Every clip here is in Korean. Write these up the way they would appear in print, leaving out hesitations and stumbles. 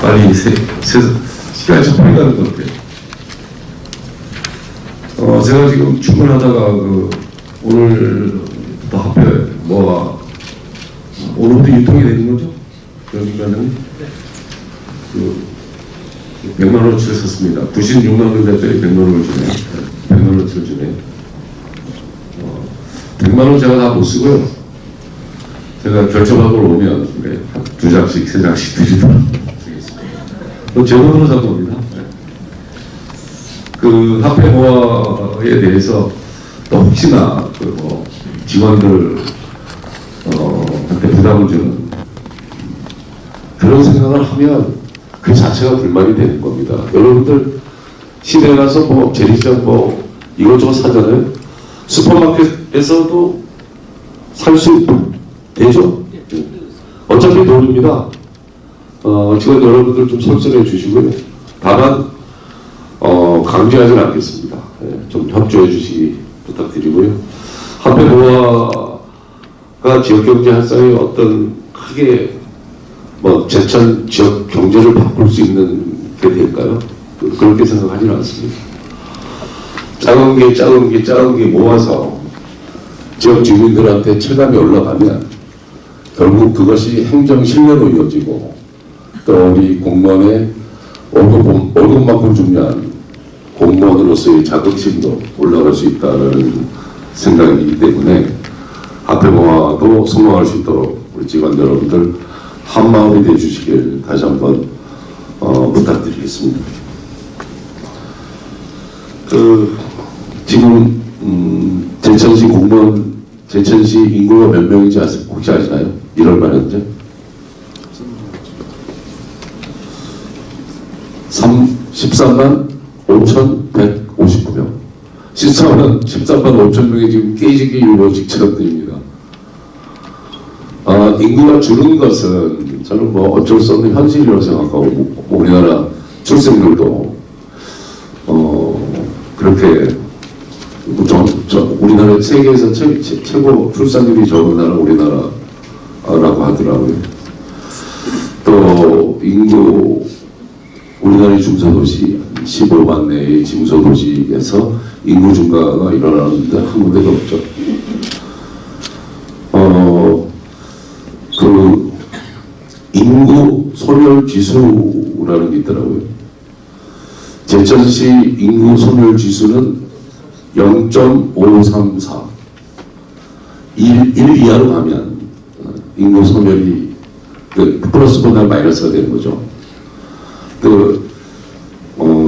빨리 시간이 참 빨리 가는 것 같아요. 제가 지금 출근하다가 오늘부터 합해 뭐가 오늘부터 유통이 되는 거죠? 그러니까는 100만 원어치를 샀습니다. 96만 원짜리 100만 원어치를 주네요. 100만 원어치를 주네요. 100만 원 제가 다 못 쓰고요. 제가 결제받으러 오면 두 장씩, 세 장씩 드리도록 하겠습니다. 제 돈으로 산 겁니다. 그 화폐 모아에 대해서 또 혹시나 직원들 한테 부담을 주는 그런 생각을 하면 그 자체가 불만이 되는 겁니다. 여러분들 시내 가서 재래시장 이것저것 사잖아요. 슈퍼마켓에서도 살 수 되죠? 어차피 돈입니다. 지금 여러분들 좀 설득해 주시고요. 다만 강제하지는 않겠습니다. 좀 협조해 주시기 부탁드리고요. 화폐 모아가 지역경제 활성에 어떤 크게 제천 지역 경제를 바꿀 수 있는 게 될까요? 그렇게 생각하지는 않습니다. 작은 게 모아서 지역 주민들한테 체감이 올라가면 결국 그것이 행정 신뢰로 이어지고 또 우리 공무원의 월급만큼 중요한 공무원으로서의 자긍심도 올라갈 수 있다는 생각이기 때문에 화폐 모아도 성공할 수 있도록 우리 직원 여러분들 한마음이 되어주시길 다시 한번 부탁드리겠습니다. 지금 제천시 공무원 제천시 인구가 몇 명인지 혹시 아시나요? 1월 말 현재 13만 5,159명 13만 5천 명이 지금 깨지기 일보 직전입니다. 인구가 주는 것은 저는 어쩔 수 없는 현실이라고 생각하고 우리나라 출생률도 그렇게 우리나라 세계에서 최고 출산율이 적은 나라 우리나라라고 하더라고요. 또 인구 우리나라의 중소도시 15만 내의 중소도시에서 인구 증가가 일어나는데 한 군데도 없죠. 인구 소멸 지수라는 게 있더라고요. 제천시 인구 소멸 지수는 0.534. 1 이하로 가면 인구 소멸이 플러스보다 마이너스가 되는 거죠.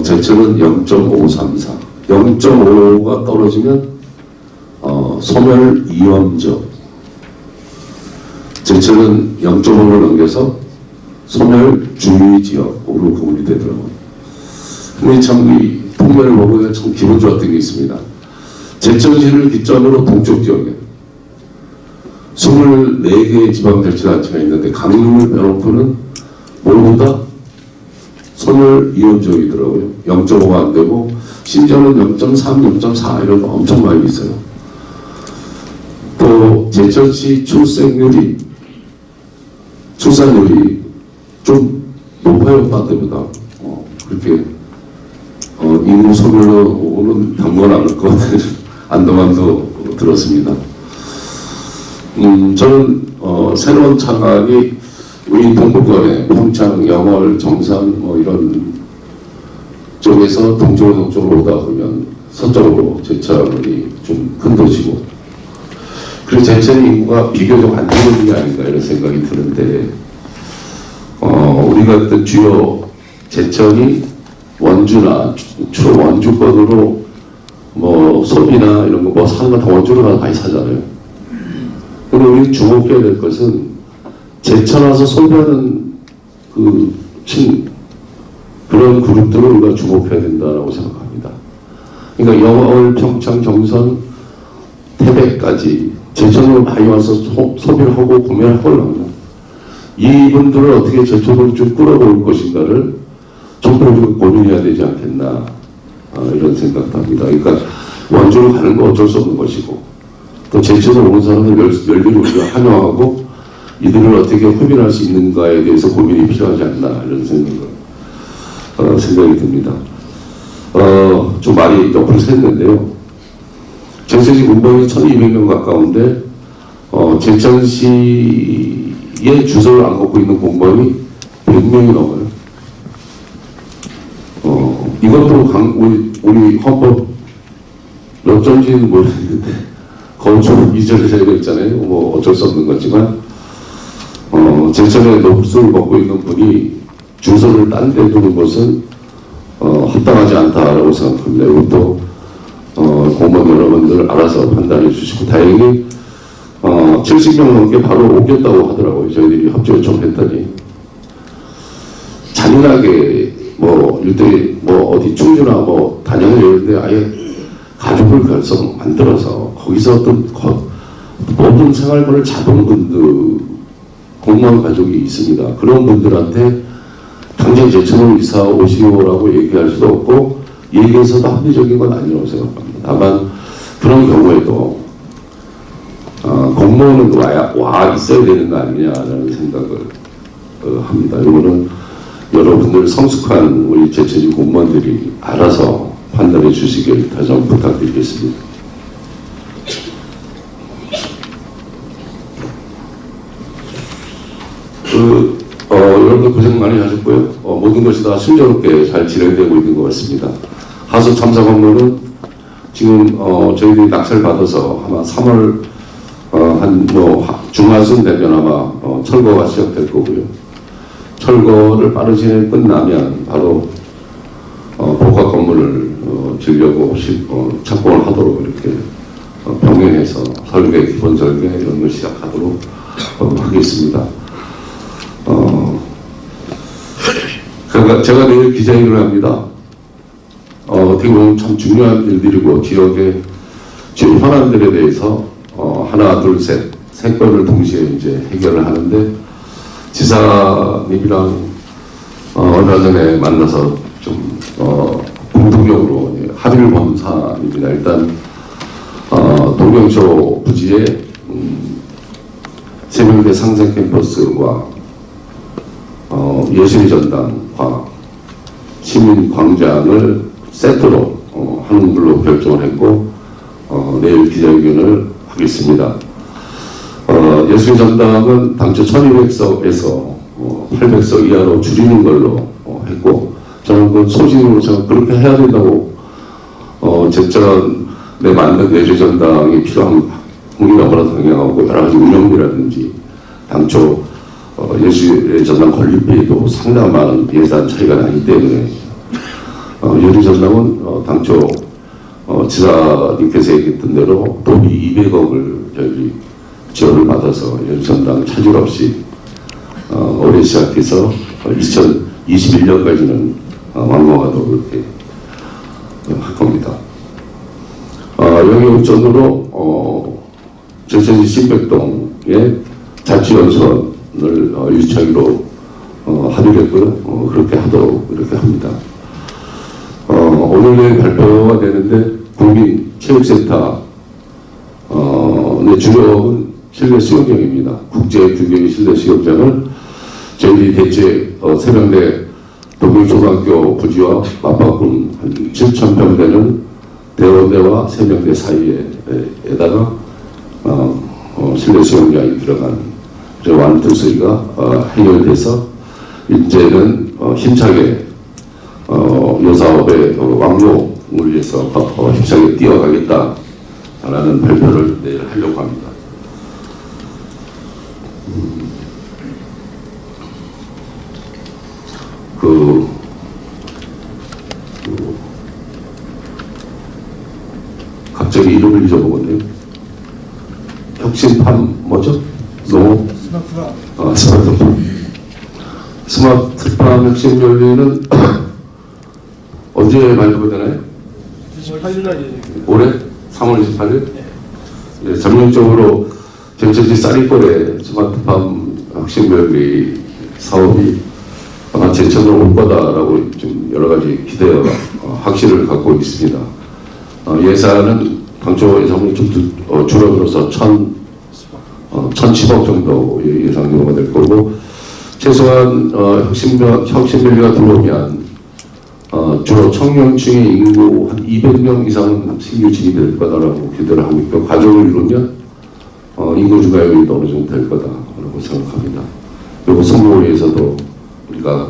제천은 0.534. 0.5가 떨어지면 소멸 위험적. 제천은 0.5를 넘겨서 소멸 주의 지역으로 구분이 되더라고요. 근데 참 이 통계를 보면 참 기분 좋았던 게 있습니다. 제천시를 기점으로 동쪽 지역에 24개의 지방자치단체가 있는데 강릉을 빼놓고는 모두 다 소멸 위험 지역이더라고요. 0.5가 안 되고 심지어는 0.3, 0.4 이런 거 엄청 많이 있어요. 또 제천시 출산율이 좀 높아요, 딴 데보다. 그렇게 인구 소멸로 오는 당분간 안 올 것 같아요. 안도감도 들었습니다. 저는 새로운 창안이 우리 동북권에 평창, 영월, 정상 이런 쪽에서 동쪽으로 오다 보면 서쪽으로 제천이 좀 큰 도시고 그리고 제천 인구가 비교적 안정적인 게 아닌가 이런 생각이 드는데 우리가 어떤 주요 제천이 원주나 주로 원주권으로 소비나 이런 거 사는 거 다 원주로 가서 많이 사잖아요. 근데 우리 주목해야 될 것은 제천 와서 소비하는 그런 그룹들을 우리가 주목해야 된다고 생각합니다. 그러니까 영월, 평창, 정선, 태백까지 제천으로 많이 와서 소비를 하고 구매를 하고 합니다. 이분들을 어떻게 제천으로 좀 끌어올 것인가를 좀 더 우리가 고민해야 되지 않겠나 이런 생각도 합니다. 그러니까 원주로 가는 건 어쩔 수 없는 것이고 또 제천으로 오는 사람들 열렬히 우리가 환영하고 이들을 어떻게 흡인할 수 있는가에 대해서 고민이 필요하지 않나 이런 생각이 듭니다. 좀 말이 옆으로 샜는데요. 제천시 군번이 1200명 가까운데 제천시에 주소를 안 갖고 있는 공무원이 100명이 넘어요. 이것도 우리 헌법 몇 조인지는 모르겠는데 건축 이전제가 있잖아요. 뭐 어쩔 수 없는 거지만 제천에 녹수를 먹고 있는 분이 주소를 딴 데 두는 것은 합당하지 않다라고 생각합니다. 이것도 공무원 여러분들 알아서 판단해 주시고, 다행히 70명 넘게 바로 옮겼다고 하더라고요. 저희들이 협조 요청했더니. 잔인하게 일대 어디 충주나 단양을 이런데 아예 가족을 결성 만들어서 거기서 어떤 모든 생활권을 잡은 분들, 공무원 가족이 있습니다. 그런 분들한테 당장 제천으로 이사 오시오라고 얘기할 수도 없고, 얘기해서도 합리적인 건 아니라고 생각합니다. 다만 그런 경우에도 공무원은 와 있어야 되는 거 아니냐라는 생각을 합니다. 이거는 여러분들 성숙한 우리 제천시 공무원들이 알아서 판단해 주시길 다시 한번 부탁드리겠습니다. 여러분들 고생 많이 하셨고요. 모든 것이 다 순조롭게 잘 진행되고 있는 것 같습니다. 하수 참사 건물은 지금 저희들이 낙찰 받아서 아마 3월 중하순 되면 아마 철거가 시작될 거고요. 철거를 빠른 시간에 끝나면 바로 복합 건물을 지으려고 착공을 하도록 이렇게 병행해서 설계, 기본 설계 이런 걸 시작하도록 하겠습니다. 제가 내일 기자회견을 합니다. 어떻게 보면 참 중요한 일들이고 지역의 지역 현안들에 대해서 하나, 둘, 셋, 세 건을 동시에 이제 해결을 하는데, 지사님이랑 얼마 전에 만나서 좀 공통적으로 합의를 본 사안입니다. 일단 동경초 부지에 세명대 상생 캠퍼스와 예술의 전당과 시민 광장을 세트로 하는 걸로 결정을 했고, 내일 기자회견을 하겠습니다. 예술의 전당은 당초 1200석에서 800석 이하로 줄이는 걸로 했고, 저는 그 소신으로 제가 그렇게 해야 된다고 제천에 맞는 예술의 전당이 필요한 국민업무라도 경영하고 여러 가지 운영비라든지 당초 예술의 전당 건립비에도 상당한 많은 예산 차이가 나기 때문에 예술의 전당은 당초 지사님께서 얘기했던 대로 돈이 200억을 저희 지원을 받아서 예술의 전당 차질 없이 올해 시작해서 2021년까지는 완공하도록 이렇게 할 겁니다. 여기 우선으로 제천시 신백동에 자치연수원을 유치하기로 합의를 했고요. 그렇게 하도록 이렇게 합니다. 오늘 내일 발표가 되는데 국민체육센터 주력은 실내 수영장입니다. 국제 규격의 실내 수영장을 저희들이 대체 세명대 동경초등학교 부지와 맞바꾼 한 7,000평 되는 대원대와 세명대 사이에다가 실내 수영장이 들어간 완투수위가 해결돼서 이제는 힘차게 이 사업의 왕로를 위해서 힘차게 뛰어가겠다라는 발표를 내일 하려고 합니다. 갑자기 이름을 잊어먹었네요. 혁신팜 뭐죠? 스마트팜 혁신연리는 언제 발표되나요? 28일날 올해 3월 28일? 네, 전면적으로 제천시 쌀이골에 스마트팜 혁신연리 사업이 아마 제천으로 올 거다라고 좀 여러 가지 기대와 확신을 갖고 있습니다. 예산은 당초 예산이 좀 줄어들어서 1,010억 정도 예상료가 될 거고, 최소한 혁신밸리가 들어오면 주로 청년층의 인구 한 200명 이상은 신규 진입될 거다라고 기대를 하고 있고, 과정을 이루면 인구 증가율이 어느 정도 될 거다라고 생각합니다. 그리고 성공회에서도 우리가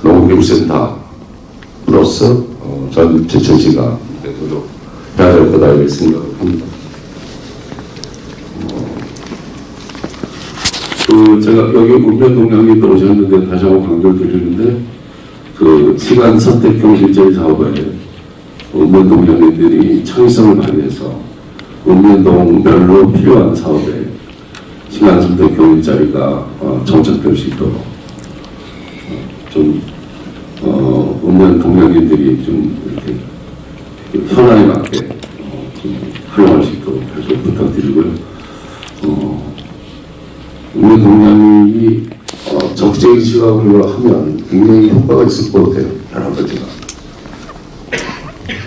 농업기술센터 플러스 전 제천시가 노력해야 될 거다 이렇게 생각을 합니다. 제가 여기 읍면동량이 들어오셨는데 다시 한번 강조를 드리는데, 그 시간 선택형 일자리 사업에 읍면동량인들이 창의성을 발휘해서 읍면동별로 필요한 사업에 시간 선택형 일자리가 정착될 수 있도록 좀 읍면동량인들이 좀 이렇게 현안에 맞게 좀 활용할 수 있도록 좀 부탁드리고요. 우리 동양이 적재적인 시각으로 하면 굉장히 효과가 있을 것 같아요. 여러 가지가.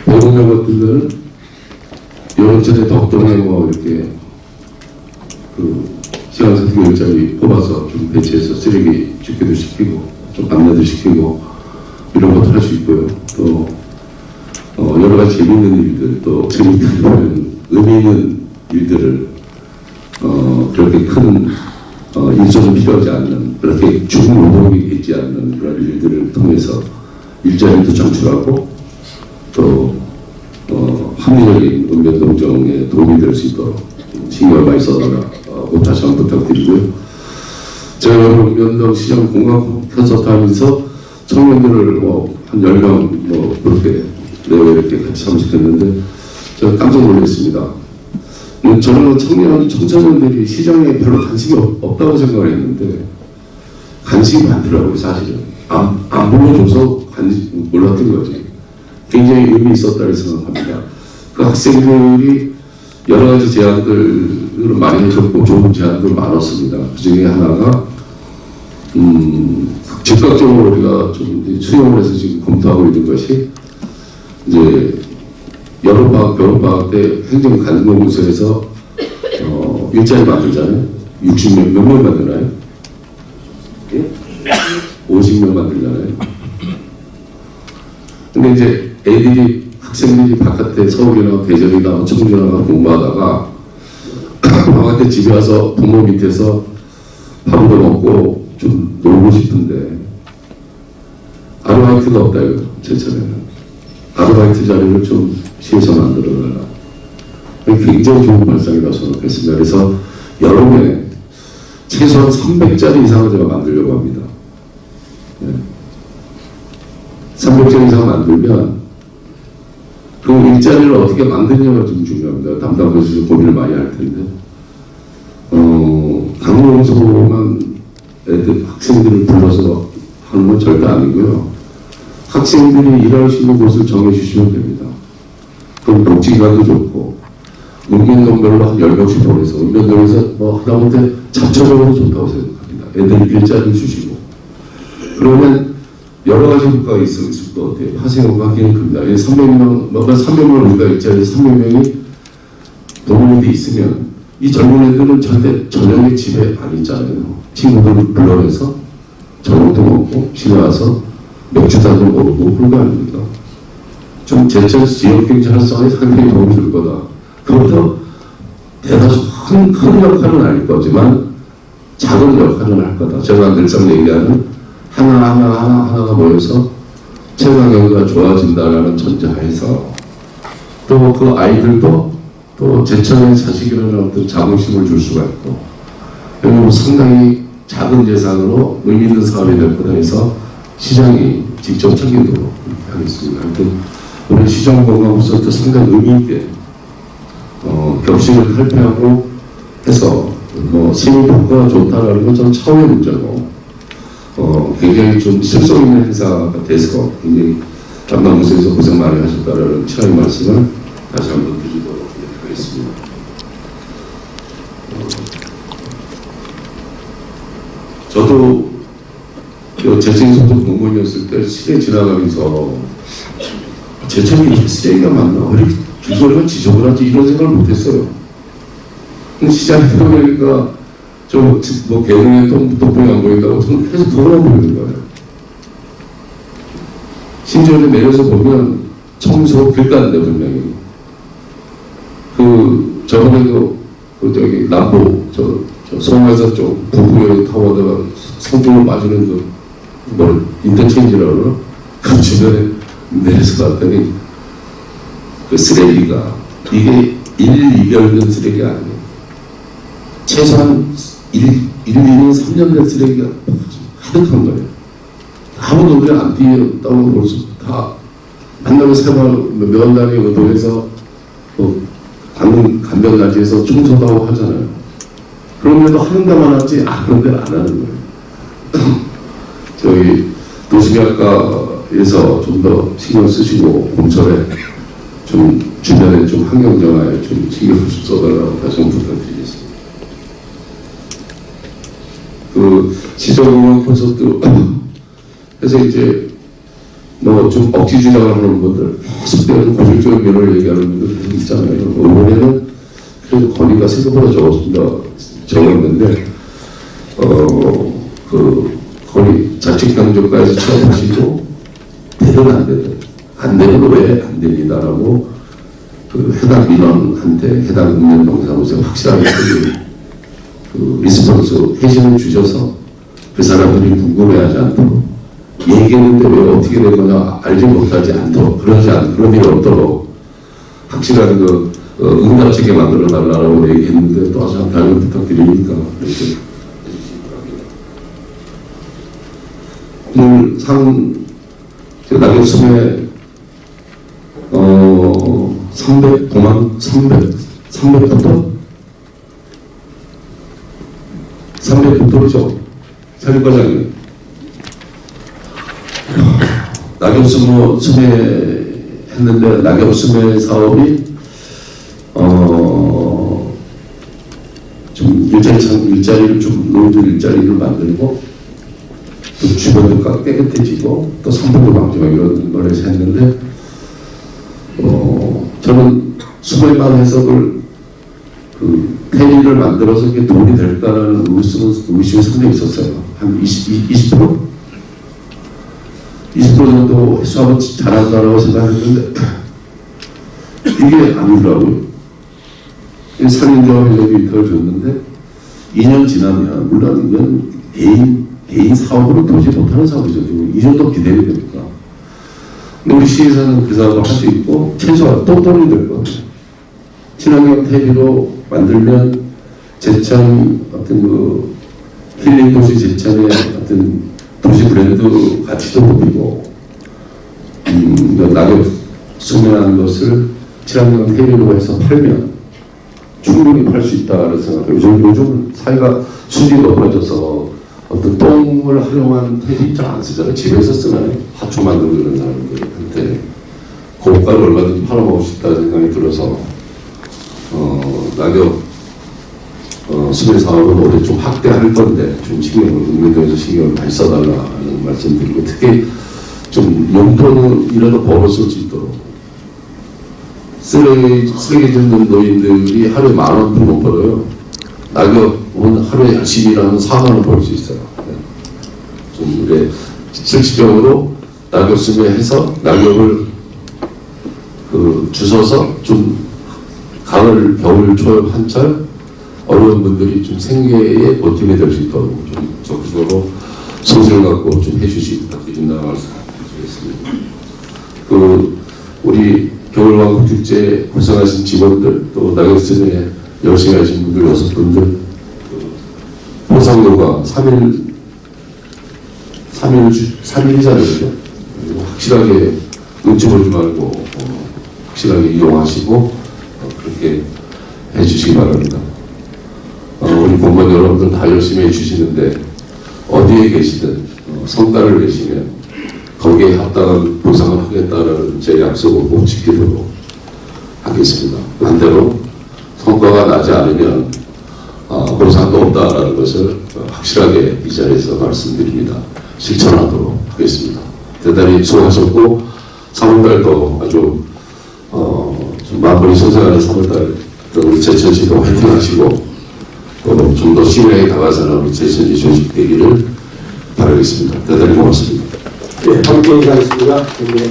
배우는 것들은 여론전에 덕분에 뭐 이렇게 그 시간 선택 일자리 뽑아서 좀 배치해서 쓰레기 집계도 시키고 좀 안내도 시키고 이런 것도 할 수 있고요. 또 여러 가지 재밌는 일들, 또 재밌게 보면 의미 있는 일들을 그렇게 큰 일정은 필요하지 않는, 그렇게 죽은 노동이 있지 않는 그런 일들을 통해서 일자리도 창출하고 또 합리적인 읍면동정에 도움이 될 수 있도록 신경을 많이 써달라 다시 한번 부탁드리고요. 제가 읍면동 시장 공간 콘서트 하면서 청년들을 한 10명 그렇게 내외 이렇게 같이 참석했는데 제가 깜짝 놀랐습니다. 저는 청소년들이 시장에 별로 관심이 없다고 생각을 했는데 관심이 많더라고요. 사실은 안 불러줘서 몰랐던 거지. 굉장히 의미 있었다고 생각합니다. 그 학생들이 여러 가지 제안들을 많이 해줬고 좋은 제안들 많았습니다. 그 중에 하나가 즉각적으로 우리가 좀 수용을 해서 지금 검토하고 있는 것이 이제 여름방학, 겨울방학 때 행정관공부서에서 일자리 만들잖아요. 60명, 몇 명 만드나요? 예? 50명 만들잖아요. 근데 이제 학생들이 바깥에 서울이나 대전이나 청주나 공부하다가 방학 때 집에 와서 부모 밑에서 밥도 먹고 좀 놀고 싶은데 아르바이트가 없다 이거 제 차례는. 아르바이트 자리를 좀 시에서 만들어달라. 굉장히 좋은 발상이라고 생각했습니다. 그래서 여름에 최소한 300짜리 이상을 제가 만들려고 합니다. 300짜리 이상 만들면 그 일자리를 어떻게 만드냐가 좀 중요합니다. 담당 부서에서 고민을 많이 할 텐데 강릉소만 학생들을 불러서 하는 건 절대 아니고요. 학생들이 일할 수 있는 곳을 정해주시면 됩니다. 그럼 복지기관도 좋고, 읍면동별로 한 10명씩 보내서, 읍면동에서 하다못해 자체적으로 좋다고 생각합니다. 애들 일자리를 주시고. 그러면 여러 가지 효과가 있을 것 같아요. 파생효과가 굉장히 큽니다. 300명, 우리가 일자리 300명이 동원이 돼 있으면, 이 젊은 애들은 절대 저녁에 집에 안 있잖아요. 친구들을 불러내서 저녁도 먹고, 집에 와서 맥주도 한잔 먹고 그런 거 아닙니까? 좀 제철 지역 경제 활성화에 상당히 도움이 줄 거다. 그것도 대다수 큰 역할은 아닐 거지만 작은 역할은 할 거다. 제가 늘상 얘기하는 하나가 모여서 체감 경기가 좋아진다라는 전제하에서 또 그 아이들도 또 제천의 자식이라는 어떤 자긍심을 줄 수가 있고, 그리고 상당히 작은 재산으로 의미 있는 사업이 될 거다 해서 시장이 직접 챙기도록 하겠습니다. 하여튼 우리 시정건강부서도 상당히 의미있게 격식을 탈피하고 해서 시민 효과가 좋다라는 건 전 차후의 문제고 굉장히 좀 실속 있는 행사가 돼서 굉장히 담당부서에서 고생 많이 하셨다라는 취하의 말씀을 다시 한번 드리도록 하겠습니다. 저도 제천에서도 공무원이었을 때 시내 지나가면서 제천이 이렇게 쓰레기가 많나? 왜 이렇게 길거리가 지저분하지? 이런 생각을 못했어요. 근데 시장에 들어가니까 뭐 개등에 똥봉이 안 보인다고 저는 계속 그거만 보이는 거예요. 심지어 내려서 보면 청소 길가인데 분명히 저번에도 저기 남부 송화사 쪽 북부에 타고다가 성중을 맞으는 인터체인지라고 그러나 그 주변에 내려서 봤더니 그 쓰레기가 이게 1, 2개월 된 쓰레기가 아니에요. 최소한 2년, 3년 된 쓰레기가 가득한 거예요. 아무도 우리 안 뛰었다고 볼 수, 다 만나고 몇 달에 의도해서 간병단지에서 청소도 하고 하잖아요. 그럼에도 하는 데만 하지 안 하는 데는 안 하는 거예요. 저희 도시계획과에서 좀 더 신경 쓰시고 봄철에 좀 주변에 좀 환경정화에 좀 신경을 써달라고 다시 한번 부탁드리겠습니다. 시정공원 콘서트 해서 이제 뭐 좀 억지 주장을 하는 분들, 계속되는 고질적인 면을 얘기하는 분들 계속 있잖아요. 이번에는 그래도 거리가 생각보다 적었는데 거리 자책강조까지 취업하시고 되면 안 되는, 안 되면 왜 안 됩니다라고 해당 민원한테 해당 국민농사무소에 확실하게 리스폰스 회신을 주셔서 그 사람들이 궁금해하지 않도록 얘기했는데 왜 어떻게 된 거냐 알지 못하지 않도록 그런 일이 없도록 확실한 응답지게 만들어 달라고 얘기했는데 또 참 다른 부탁드리니까 이렇게 오늘 낙엽섬에 300부터죠. 사립과장님. 낙엽섬에 했는데 낙엽섬에 사업이 좀 일자리를 좀 노인들 일자리를 만들고 또 주변도 깨끗해지고 또 산불도 방지하고 이런 걸 해서 했는데 저는 수백만 해석을 페리를 만들어서 이게 도움이 될까라는 의심이 상당히 있었어요. 한 20%? 20% 정도 수업은 잘한다라고 생각했는데 이게 아니더라고요. 상인조합 회장이 이탈을 줬는데 2년 지나면 물론 이건 개인 사업으로 도저히 못하는 사업이죠. 이 정도 기대가 됩니까? 근데 우리 시에서는 그 사업을 할 수 있고 최소한 또 돈이 될 것 같아요. 친환경 퇴비로 만들면 제천 어떤 힐링 도시 제천의 어떤 도시 브랜드 가치도 높이고 낙엽 수면한 것을 친환경 퇴비로 해서 팔면 충분히 팔 수 있다는 생각을 요즘 사회가 수준이 높아져서 어떤 똥을 활용한 퇴비 잘 안 쓰잖아요. 집에서 쓰나요? 화초 만들고 이런 사람들한테 고가를 얼마든지 팔아먹을 수 있다는 생각이 들어서 낙엽 수면 사업은 올해 좀 확대할 건데 좀 국민들에서 신경을 많이 써달라는 말씀드리고 특히 좀 용돈이라도 벌어 쓸 수 있도록 쓰레기 줍는 노인들이 하루에 10,000원 못 벌어요. 낙엽은 하루에 열심히 일하면 40,000원 벌 수 있어요. 좀 이렇게 실질적으로 낙엽 수매해서 낙엽을 주워서 좀 가을, 겨울, 초여, 한철 어려운 분들이 좀 생계에 버팀이 될 수 있도록 좀 적극적으로 소신을 갖고 좀 해주시기 부탁드린다는 말씀 드리겠습니다. 우리 겨울왕국축제 고생하신 직원들, 또 낙엽수매에 열심히 하신 분들 6분들, 보상료가 3일이잖아요. 확실하게 눈치 보지 말고 확실하게 이용하시고 그렇게 해주시기 바랍니다. 우리 공무원 여러분들 다 열심히 해주시는데 어디에 계시든 성과를 내시면 거기에 합당한 보상을 하겠다는 제 약속을 꼭 지키도록 하겠습니다. 반대로 성과가 나지 않으면 보상도 없다라는 것을 확실하게 이 자리에서 말씀드립니다. 실천하도록 하겠습니다. 대단히 수고하셨고 3월달도 아주 좀 마무리 소생하는 3월달 우리 제천시도 화이팅 하시고 좀 더 시민에게 다가서는 우리 제천시 조직되기를 바라겠습니다. 대단히 고맙습니다. 네, 함께 인사하겠습니다. 네.